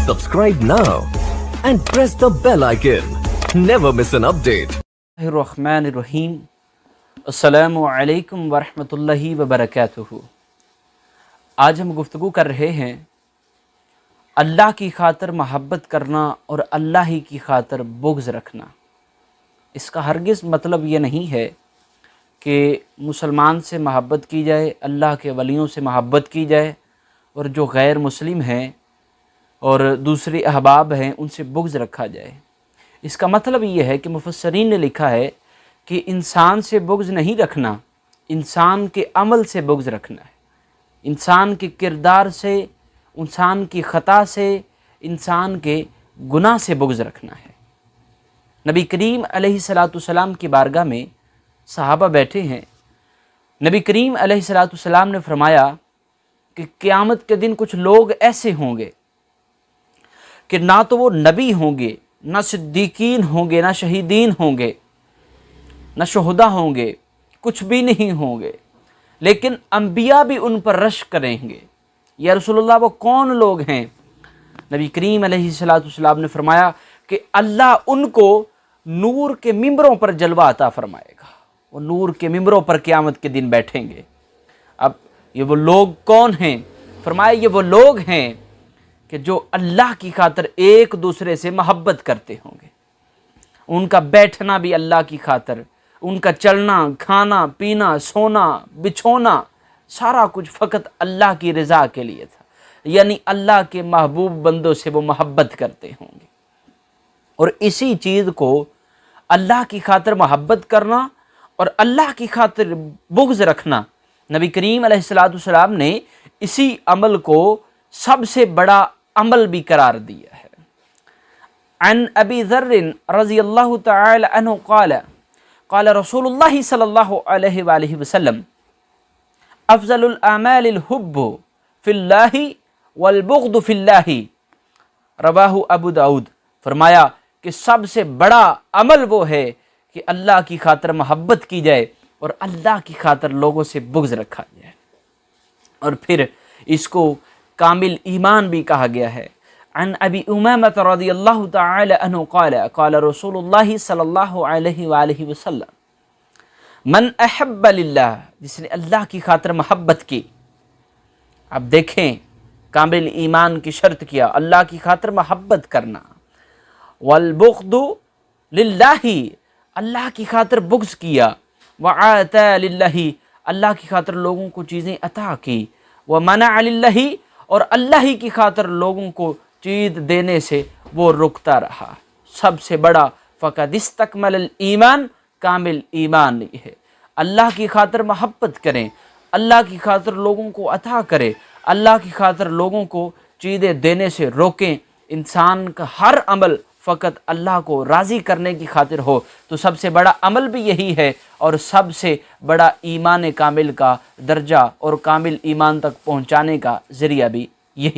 Subscribe now and press the bell icon. Never miss an update. الرحمن الرحیم السلام علیکم ورحمۃ اللہ وبرکاتہ۔ آج ہم گفتگو کر رہے ہیں اللہ کی خاطر محبت کرنا اور اللہ ہی کی خاطر بغض رکھنا۔ اس کا ہرگز مطلب یہ نہیں ہے کہ مسلمان سے محبت کی جائے، اللہ کے ولیوں سے محبت کی جائے، اور جو غیر مسلم ہیں اور دوسری احباب ہیں ان سے بغض رکھا جائے۔ اس کا مطلب یہ ہے کہ مفسرین نے لکھا ہے کہ انسان سے بغض نہیں رکھنا، انسان کے عمل سے بغض رکھنا ہے، انسان کے کردار سے، انسان کی خطا سے، انسان کے گناہ سے بغض رکھنا ہے۔ نبی کریم علیہ السلام کی بارگاہ میں صحابہ بیٹھے ہیں۔ نبی کریم علیہ السلام نے فرمایا کہ قیامت کے دن کچھ لوگ ایسے ہوں گے کہ نہ تو وہ نبی ہوں گے، نہ صدیقین ہوں گے، نہ شہیدین ہوں گے، نہ شہداء ہوں گے، کچھ بھی نہیں ہوں گے، لیکن انبیاء بھی ان پر رشک کریں گے۔ یا رسول اللہ وہ کون لوگ ہیں؟ نبی کریم علیہ السلام نے فرمایا کہ اللہ ان کو نور کے ممبروں پر جلوہ عطا فرمائے گا، وہ نور کے ممبروں پر قیامت کے دن بیٹھیں گے۔ اب یہ وہ لوگ کون ہیں؟ فرمایا یہ وہ لوگ ہیں کہ جو اللہ کی خاطر ایک دوسرے سے محبت کرتے ہوں گے، ان کا بیٹھنا بھی اللہ کی خاطر، ان کا چلنا، کھانا، پینا، سونا، بچھونا، سارا کچھ فقط اللہ کی رضا کے لیے تھا، یعنی اللہ کے محبوب بندوں سے وہ محبت کرتے ہوں گے۔ اور اسی چیز کو اللہ کی خاطر محبت کرنا اور اللہ کی خاطر بغض رکھنا، نبی کریم علیہ السلام نے اسی عمل کو سب سے بڑا عمل بھی قرار دیا ہے۔ عن ابی ذر رضی اللہ تعالی عنہ قال قال رسول اللہ صلی اللہ علیہ وآلہ وسلم افضل الاعمال الحب فی اللہ والبغض فی اللہ، رواہ ابو داؤد۔ فرمایا کہ سب سے بڑا عمل وہ ہے کہ اللہ کی خاطر محبت کی جائے اور اللہ کی خاطر لوگوں سے بغض رکھا جائے، اور پھر اس کو کامل ایمان بھی کہا گیا ہے۔ عن ابی امامۃ رضی اللہ تعالی عنہ قال قال رسول اللہ صلی اللہ علیہ وآلہ وسلم من احب للہ، جس نے اللہ کی خاطر محبت کی۔ اب دیکھیں کامل ایمان کی شرط کیا، اللہ کی خاطر محبت کرنا، والبغض للہ، اللہ کی خاطر بغض کیا، وعطا للہ، اللہ کی خاطر لوگوں کو چیزیں عطا کی، ومنع للہ، اور اللہ ہی کی خاطر لوگوں کو چیز دینے سے وہ رکتا رہا۔ سب سے بڑا فقد استکمل الایمان، کامل ایمان یہ ہے۔ اللہ کی خاطر محبت کریں، اللہ کی خاطر لوگوں کو عطا کریں، اللہ کی خاطر لوگوں کو چیزیں دینے سے روکیں۔ انسان کا ہر عمل فقط اللہ کو راضی کرنے کی خاطر ہو تو سب سے بڑا عمل بھی یہی ہے، اور سب سے بڑا ایمان کامل کا درجہ اور کامل ایمان تک پہنچانے کا ذریعہ بھی یہی